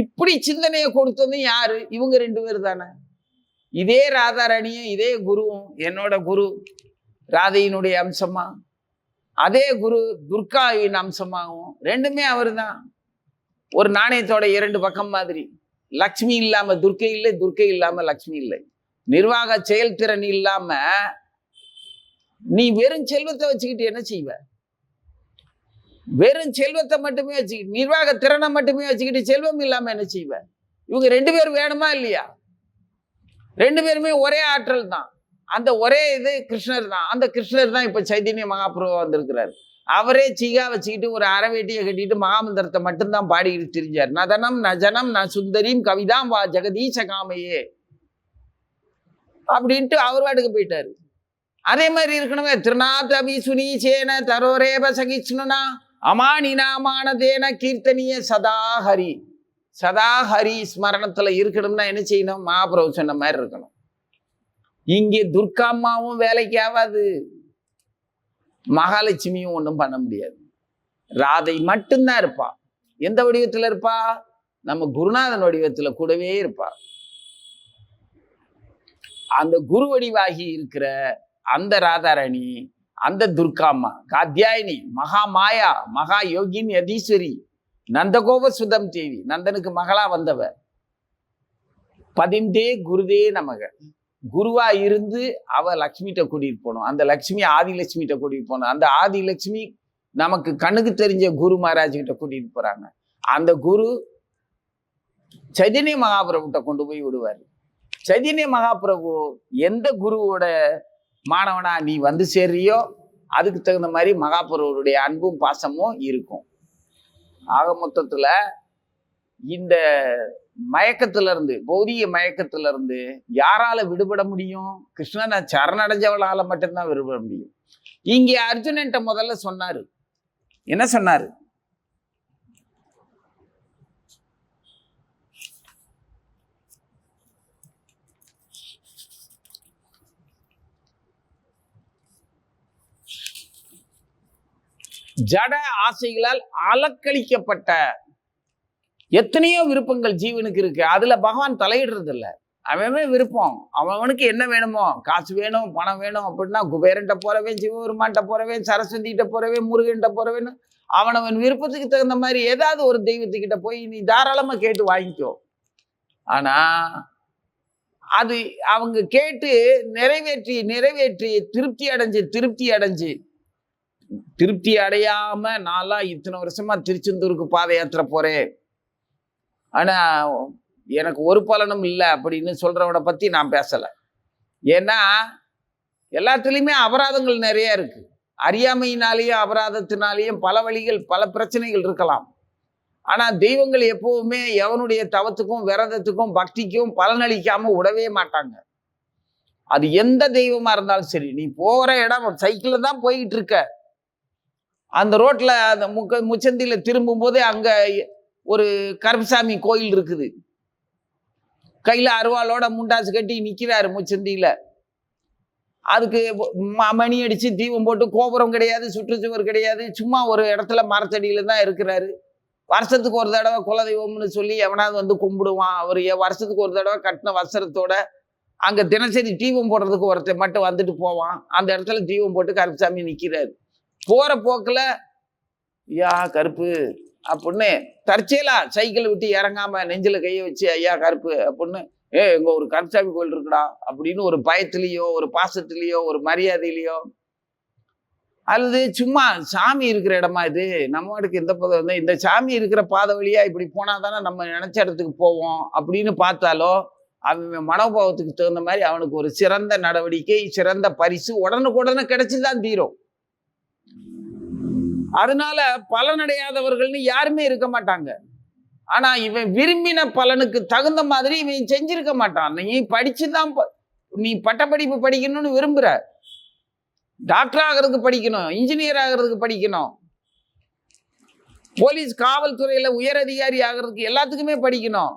இப்படி சிந்தனையை கொடுத்ததும் யாரு? இவங்க 2 பேர் தானே. இதே ராதாராணியும் இதே குருவும், என்னோட குரு ராதையினுடைய அம்சமா, அதே குரு துர்காவின் அம்சமாகவும், 2மே அவர் தான். ஒரு நாணயத்தோட 2 பக்கம் மாதிரி. லக்ஷ்மி இல்லாம துர்க்கை இல்லை, துர்க்கை இல்லாம லக்ஷ்மி இல்லை. நிர்வாக செயல்திறன் இல்லாம நீ வெறும் செல்வத்தை வச்சுக்கிட்டு என்ன செய்வ? வெறும் செல்வத்தை மட்டுமே வச்சுக்கிட்டு, நிர்வாக திறனை மட்டுமே வச்சுக்கிட்டு செல்வம் இல்லாம என்ன செய்வ? இவங்க 2 பேரும் வேணுமா இல்லையா? 2 பேருமே ஒரே ஆற்றல் தான். அந்த ஒரே இது கிருஷ்ணர் தான். அந்த கிருஷ்ணர் தான் இப்ப சைதன்ய மகாபிரபு வந்திருக்கிறார். அவரே சீகா வச்சுக்கிட்டு ஒரு அறவேட்டியை கட்டிட்டு மகாமந்திரத்தை மட்டும்தான் பாடிக்கிட்டு தெரிஞ்சார். நதனம் நஜனம் ந சுந்தரியும் கவிதாம் வா ஜெகதீச காமையே அப்படின்ட்டு அவர் வாட்டுக்கு போயிட்டாரு. அதே மாதிரி இருக்கணுமே. திருநாத் அபிசுனி சேன தரோரேப சகிஷ்ணுனா அமானினாமானதேன கீர்த்தனிய சதாஹரி. சதாஹரி ஸ்மரணத்துல இருக்கணும்னா என்ன செய்யணும்? மகாபிரபு சொன்ன மாதிரி இருக்கணும். இங்கே துர்காம்மாவும் வேலைக்கு ஆகாது, மகாலட்சுமியும் ஒன்றும் பண்ண முடியாது. ராதை மட்டும்தான் இருப்பா. எந்த வடிவத்துல இருப்பா? நம்ம குருநாதன் வடிவத்துல கூடவே இருப்பா. அந்த குரு வடிவாகி இருக்கிற அந்த ராதாராணி, அந்த துர்காம்மா, காத்தியாயினி, மகா மாயா, மகா யோகின் யதீஸ்வரி, நந்தகோப சுதம் தேவி, நந்தனுக்கு மகளா வந்தவ. பதிந்தே குருதே நமக. குருவா இருந்து அவ லக்ஷ்மிகிட்ட கூட்டிட்டு போனோம். அந்த லக்ஷ்மி ஆதிலட்சுமிகிட்ட கூட்டிட்டு போனோம். அந்த ஆதிலட்சுமி நமக்கு கண்ணுக்கு தெரிஞ்ச குரு மகாராஜ் கிட்ட கூட்டிட்டு போறாங்க. அந்த குரு சைதன்ய மகாபிரபுட்ட கொண்டு போய் விடுவார். சைதன்ய மகாபிரபு எந்த குருவோட மாணவனா நீ வந்து சேர்றியோ அதுக்கு தகுந்த மாதிரி மகாபிரபுடைய அன்பும் பாசமும் இருக்கும். ஆக மொத்தத்துல இந்த மயக்கத்துல இருந்து, பௌதிக மயக்கத்துல இருந்து யாரால விடுபட முடியும்? கிருஷ்ணனை சரணடைஞ்சவளால மட்டும்தான் விடுபட முடியும். இங்கே அர்ஜுனன்ட்ட முதல்ல சொன்னாரு, என்ன சொன்னாரு? ஜட ஆசைகளால் அலக்களிக்கப்பட்ட எத்தனையோ விருப்பங்கள் ஜீவனுக்கு இருக்கு. அதுல பகவான் தலையிடுறது இல்லை. அவன் விருப்பம். அவனுக்கு என்ன வேணுமோ, காசு வேணும், பணம் வேணும் அப்படின்னா குபேரன்ட்ட போறவன், சிவபெருமான்ட்ட போறவன், சரஸ்வதிட்ட போறவன், முருகன்ட்ட போறவன், அவனவன் விருப்பத்துக்கு தகுந்த மாதிரி ஏதாவது ஒரு தெய்வத்துக்கிட்ட போய் நீ தாராளமா கேட்டு வாங்கிக்கோ. ஆனா அது அவங்க கேட்டு நிறைவேற்றி நிறைவேற்றி திருப்தி அடையாம நான்லாம் இத்தனை வருஷமா திருச்செந்தூருக்கு பாத யாத்திரை போறேன், ஆனா எனக்கு ஒரு பலனும் இல்லை அப்படின்னு சொல்றவனை பத்தி நான் பேசல. ஏன்னா எல்லாத்துலயுமே அபராதங்கள் நிறைய இருக்கு. அறியாமையினாலேயும் அபராதத்தினாலேயும் பல வழிகள், பல பிரச்சனைகள் இருக்கலாம். ஆனா தெய்வங்கள் எப்பவுமே எவனுடைய தவத்துக்கும் விரதத்துக்கும் பக்திக்கும் பலனளிக்காம விடவே மாட்டாங்க. அது எந்த தெய்வமா இருந்தாலும் சரி. நீ போற இடம் சைக்கிள்ல தான் போயிட்டு இருக்க, அந்த ரோட்ல அந்த முச்சந்தியில திரும்பும் போது அங்க ஒரு கருப்பசாமி கோயில் இருக்குது. கையில அருவாளோட முண்டாசு கட்டி நிக்கிறாரு முச்சந்தியில. அதுக்கு மணி அடிச்சு தீபம் போட்டு, கோபுரம் கிடையாது, சுற்றுச்சுவர் கிடையாது, சும்மா ஒரு இடத்துல மரத்தடியில தான் இருக்கிறாரு. வருஷத்துக்கு ஒரு தடவை குலதெய்வம்னு சொல்லி எவனாவது வந்து கும்பிடுவான். அவர் வருஷத்துக்கு ஒரு தடவை கட்டின வஸ்திரத்தோட அங்க தினசரி தீபம் போடுறதுக்கு ஒருத்தர் மட்டும் வந்துட்டு போவான். அந்த இடத்துல தீபம் போட்டு கருப்புசாமி நிக்கிறாரு. போற போக்குல ஐயா கருப்பு அப்படின்னு தற்செயலா சைக்கிள் விட்டு இறங்காம நெஞ்சில கையை வச்சு ஐயா கருப்பு அப்படின்னு, எங்க ஒரு கருப்புசாமி கோயில் இருக்குடா அப்படின்னு ஒரு பயத்திலேயோ ஒரு பாசத்திலேயோ ஒரு மரியாதையிலையோ, அல்லது சும்மா சாமி இருக்கிற இடமா இது, நம்ம வாட்டுக்கு இந்த பதம் வந்து இந்த சாமி இருக்கிற பாதை வழியா இப்படி போனாதானே நம்ம நினைச்ச இடத்துக்கு போவோம் அப்படின்னு பார்த்தாலோ, அவன் மனோபாவத்துக்கு தகுந்த மாதிரி அவனுக்கு ஒரு சிறந்த நடவடிக்கை, சிறந்த பரிசு உடனுக்குடனே கிடைச்சுதான் தீரும். அதனால பலனடையாதவர்கள்னு யாருமே இருக்க மாட்டாங்க. ஆனா இவன் விரும்பின பலனுக்கு தகுந்த மாதிரி இவன் செஞ்சிருக்க மாட்டான். நீ படிச்சுதான், நீ பட்டப்படிப்பு படிக்கணும்னு விரும்புற, டாக்டர் ஆகிறதுக்கு படிக்கணும், இன்ஜினியர் ஆகிறதுக்கு படிக்கணும், போலீஸ் காவல்துறையில உயர் அதிகாரி ஆகிறதுக்கு எல்லாத்துக்குமே படிக்கணும்.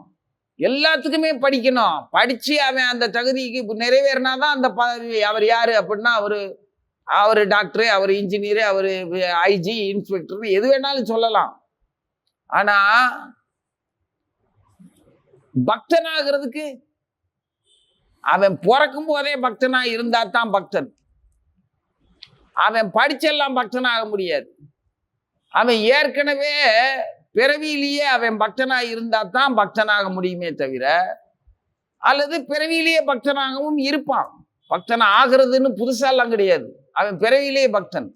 படிச்சு அவன் அந்த தகுதிக்கு நிறைவேறினாதான் அந்த பதவி. அவர் யாரு அப்படின்னா அவரு டாக்டரு, அவர் இன்ஜினியரு, அவரு ஐஜி, இன்ஸ்பெக்டர், எது வேணாலும் சொல்லலாம். ஆனா பக்தனாகிறதுக்கு அவன் பிறக்கும் போதே பக்தனா இருந்தா தான் பக்தன். அவன் படிச்செல்லாம் பக்தனாக முடியாது. அவன் ஏற்கனவே பிறவியிலேயே அவன் பக்தனா இருந்தா தான் பக்தனாக முடியுமே தவிர, அல்லது பிறவியிலேயே பக்தனாகவும் இருப்பான். பக்தன் ஆகிறதுன்னு புதுசாலாம் கிடையாது. அவன் பிறவியிலேயே பக்தன்.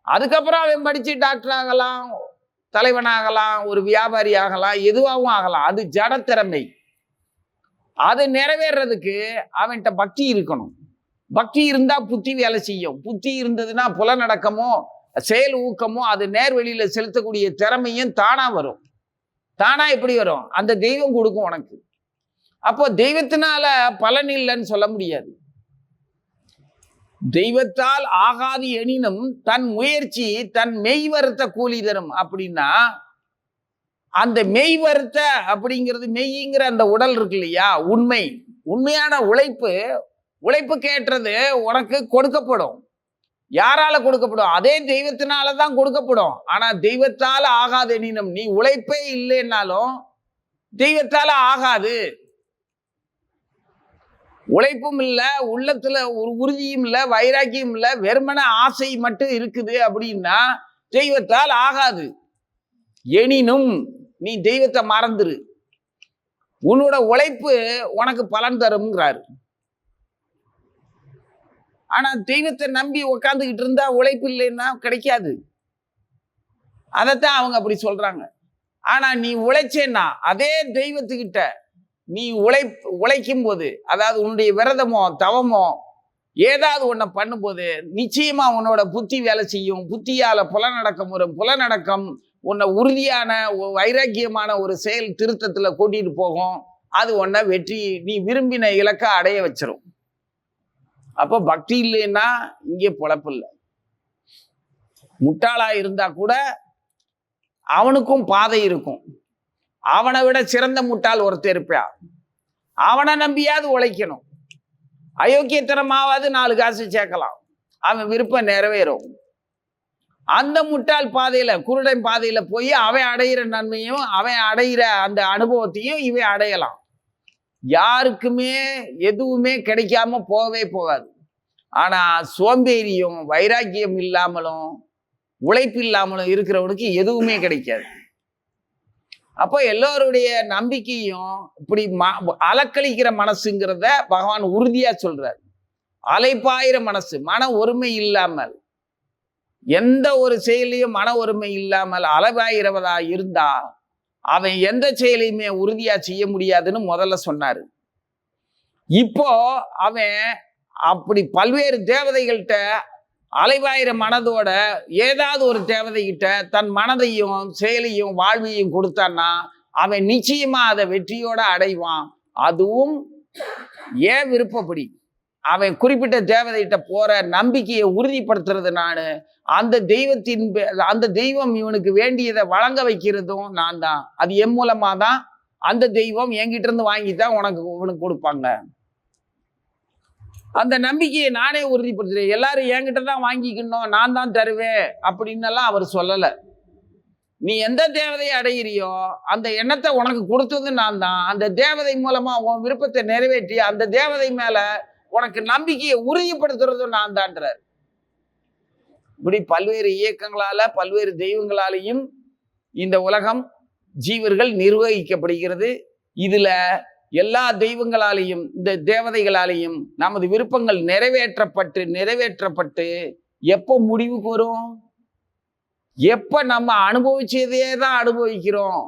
அதுக்கப்புறம் அவன் படிச்சு டாக்டர் ஆகலாம், தலைவனாகலாம், ஒரு வியாபாரி ஆகலாம், எதுவாகவும் ஆகலாம். அது ஜட திறமை. அது நிறைவேறதுக்கு அவன்கிட்ட பக்தி இருக்கணும். பக்தி இருந்தா புத்தி வேலை செய்யும். புத்தி இருந்ததுன்னா புலநடக்கமோ செயல் ஊக்கமோ அது நேர்வழியில செலுத்தக்கூடிய திறமையும் தானா வரும். தானா எப்படி வரும்? அந்த தெய்வம் கொடுக்கும் உனக்கு. அப்போ தெய்வத்தினால பலன் இல்லைன்னு சொல்ல முடியாது. தெய்வத்தால் ஆகாது எனினும் தன் முயற்சி தன் மெய் வருத்த கூலி தரும் அப்படின்னா, அந்த மெய் வருத்த அப்படிங்கிறது, மெய்ங்கிற அந்த உடல் இருக்கு இல்லையா, உண்மையான உழைப்புக்கு ஏற்றது உனக்கு கொடுக்கப்படும். யாரால கொடுக்கப்படும்? அதே தெய்வத்தினாலதான் கொடுக்கப்படும். ஆனா தெய்வத்தால ஆகாது எனினும், நீ உழைப்பே இல்லைன்னாலும் தெய்வத்தால ஆகாது. உழைப்பும் இல்ல, உள்ளத்துல ஒரு உறுதியும் இல்ல, வைராக்கியம் இல்ல, வெறுமன ஆசை மட்டும் இருக்குது அப்படின்னா தெய்வத்தால் ஆகாது. எனினும் நீ தெய்வத்தை மறந்துரு, உன்னோட உழைப்பு உனக்கு பலன் தரும்ங்கிறாரு. ஆனா தெய்வத்தை நம்பி உட்காந்துக்கிட்டு இருந்தா உழைப்பு இல்லைன்னா கிடைக்காது. அதைத்தான் அவங்க அப்படி சொல்றாங்க. ஆனா நீ உழைச்சேன்னா அதே தெய்வத்துக்கிட்ட நீ உழைக்கும் போது, அதாவது உன்னுடைய விரதமோ தவமோ ஏதாவது ஒன்றை பண்ணும்போது நிச்சயமா உன்னோட புத்தி வேலை செய்யும். புத்தியால புலநடக்கம் வரும். புலநடக்கம் உன்னை உறுதியான வைராக்கியமான ஒரு செயல் திருத்தத்துல கூட்டிட்டு போகும். அது உன்னை வெற்றி, நீ விரும்பின இலக்கை அடைய வச்சிரும். அப்போ பக்தி இல்லைன்னா இங்கே பொழப்பு இல்லை. முட்டாளா இருந்தா கூட அவனுக்கும் பாதை இருக்கும். அவனை விட சிறந்த முட்டாள் ஒருத்தர் இருப்பா, அவனை நம்பியாவது உழைக்கணும். அயோக்கியத்தனமாவது 4 காசு சேர்க்கலாம், அவன் விருப்பம் நிறைவேறும். அந்த முட்டாள் பாதையில, குருடன் பாதையில போய் அவன் அடையிற நன்மையும் அவன் அடையிற அந்த அனுபவத்தையும் இவன் அடையலாம். யாருக்குமே எதுவுமே கிடைக்காம போகவே போகாது. ஆனா சோம்பேறியும் வைராக்கியம் இல்லாமலும் உழைப்பு இல்லாமலும் இருக்கிறவனுக்கு எதுவுமே கிடைக்காது. அப்போ எல்லோருடைய நம்பிக்கையும் இப்படி அலக்களிக்கிற மனசுங்கிறத பகவான் உறுதியா சொல்றார். அலைப்பாயிர மனசு, மன ஒருமை இல்லாமல், எந்த ஒரு செயலையும் மன ஒருமை இல்லாமல் அலைபாயிரவதா இருந்தா அவன் எந்த செயலையுமே உறுதியா செய்ய முடியாதுன்னு முதல்ல சொன்னாரு. இப்போ அவன் அப்படி பல்வேறு தேவதைகள்கிட்ட அலைவாயிர மனதோட ஏதாவது ஒரு தேவதைகிட்ட தன் மனதையும் செயலையும் வாழ்வையும் கொடுத்தான்னா அவன் நிச்சயமா அதை வெற்றியோட அடைவான். அதுவும் ஏன் விருப்பப்படி அவன் குறிப்பிட்ட தேவதைகிட்ட போற நம்பிக்கையை உறுதிப்படுத்துறது நானு. அந்த தெய்வம் இவனுக்கு வேண்டியதை வழங்க வைக்கிறதும் நான் தான். அது என் மூலமா தான் அந்த தெய்வம் என்கிட்ட இருந்து வாங்கித்தான் உனக்கு கொடுப்பாங்க. அந்த நம்பிக்கையை நானே உறுதிப்படுத்துறேன். எல்லாரும் என்கிட்ட தான் வாங்கிக்கணும், நான் தான் தருவேன் அப்படின்னு எல்லாம் அவர் சொல்லல. நீ எந்த தேவதையை அடையிறியோ அந்த எண்ணத்தை உனக்கு கொடுத்தது நான் தான். அந்த தேவதை மூலமா உன் விருப்பத்தை நிறைவேற்றி அந்த தேவதை மேல உனக்கு நம்பிக்கையை உறுதிப்படுத்துறதும் நான் தான்றார். இப்படி பல்வேறு இயக்கங்களால பல்வேறு தெய்வங்களாலையும் இந்த உலகம் ஜீவர்கள் நிர்வகிக்கப்படுகிறது. இதுல எல்லா தெய்வங்களாலையும் இந்த தேவதைகளாலையும் நமது விருப்பங்கள் நிறைவேற்றப்பட்டு எப்போ முடிவுக்கு வரும்? எப்ப நம்ம அனுபவிச்சதே தான் அனுபவிக்கிறோம்.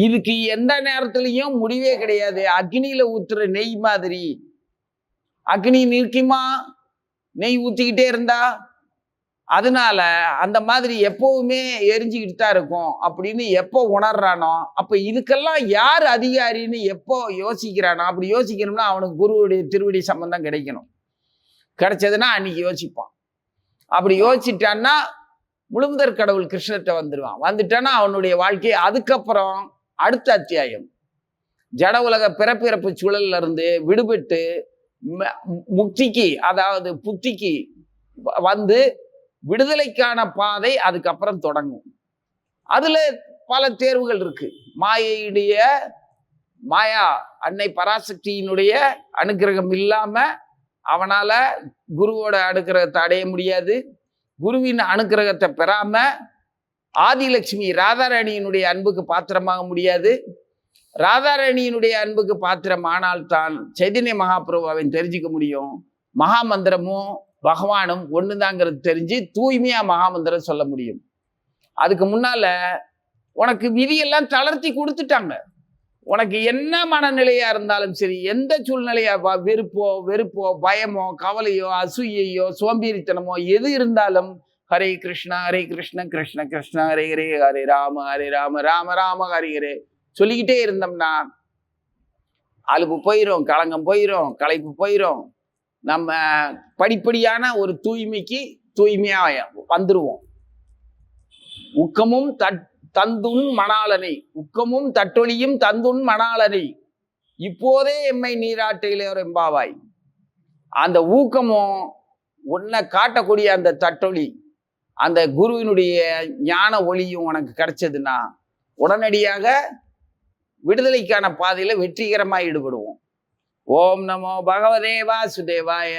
இதுக்கு எந்த நேரத்திலையும் முடிவே கிடையாது. அக்னியில ஊத்துற நெய் மாதிரி. அக்னி நிற்குமா? நெய் ஊத்திக்கிட்டே இருந்தா? அதனால அந்த மாதிரி எப்பவுமே எரிஞ்சுக்கிட்டு தான் இருக்கும் அப்படின்னு எப்போ உணர்றானோ அப்ப இதுக்கெல்லாம் யார் அதிகாரின்னு எப்போ யோசிக்கிறானோ, அப்படி யோசிக்கணும்னா அவனுக்கு குருவுடைய திருவடி சம்பந்தம் கிடைக்கணும். கிடைச்சதுன்னா அன்னைக்கு யோசிப்பான். அப்படி யோசிச்சிட்டான்னா முழுமுதற் கடவுள் கிருஷ்ணர்கிட்ட வந்துடுவான். வந்துட்டான்னா அவனுடைய வாழ்க்கை அதுக்கப்புறம் அடுத்த அத்தியாயம் ஜட உலக பிறப்பிறப்பு சூழல்ல இருந்து விடுபட்டு முக்திக்கு, அதாவது புத்திக்கு வந்து விடுதலைக்கான பாதை அதுக்கப்புறம் தொடங்கும். அதுல பல தேர்வுகள் இருக்கு. மாயா அன்னை பராசக்தியினுடைய அனுக்கிரகம் இல்லாம அவனால குருவோட அனுக்கிரகத்தை அடைய முடியாது. குருவின் அனுக்கிரகத்தை பெறாம ஆதிலட்சுமி ராதாராணியினுடைய அன்புக்கு பாத்திரமாக முடியாது. ராதாராணியினுடைய அன்புக்கு பாத்திரமானால்தான் சைதன்ய மகாபிரபு அவன் தெரிஞ்சுக்க முடியும். மகாமந்திரமும் பகவானும் ஒண்ணுதாங்கிறது தெரிஞ்சு தூய்மையா மகாமந்திரம் சொல்ல முடியும். அதுக்கு முன்னால உனக்கு விதியெல்லாம் தளர்த்தி கொடுத்துட்டாங்க. உனக்கு என்ன மனநிலையா இருந்தாலும் சரி, எந்த சூழ்நிலையா, வெறுப்போ பயமோ கவலையோ அசூயையோ சோம்பேறித்தனமோ எது இருந்தாலும் ஹரே கிருஷ்ணா கிருஷ்ண கிருஷ்ண ஹரே ஹரே ஹரே ராம ராம ராம ஹரே ஹரே சொல்லிக்கிட்டே இருந்தோம்னா அலுப்பு போயிரும், களங்கம் போயிரும், களைப்பு போயிரும். நம்ம படிப்படியான ஒரு தூய்மையா வந்துருவோம். ஊக்கமும் தந்துன் மணாளனை, ஊக்கமும் தட்டொழியும் தந்துன் மணாளனை இப்போதே எம்மை நீராட்டையில எம்பாவாய். அந்த ஊக்கமும் உன்னை காட்டக்கூடிய அந்த தட்டொளி, அந்த குருவினுடைய ஞான ஒளியும் உனக்கு கிடைச்சதுன்னா உடனடியாக விடுதலைக்கான பாதையில வெற்றிகரமாக ஈடுபடுவோம். ஓம் நமோ பகவதே வாசுதேவாய.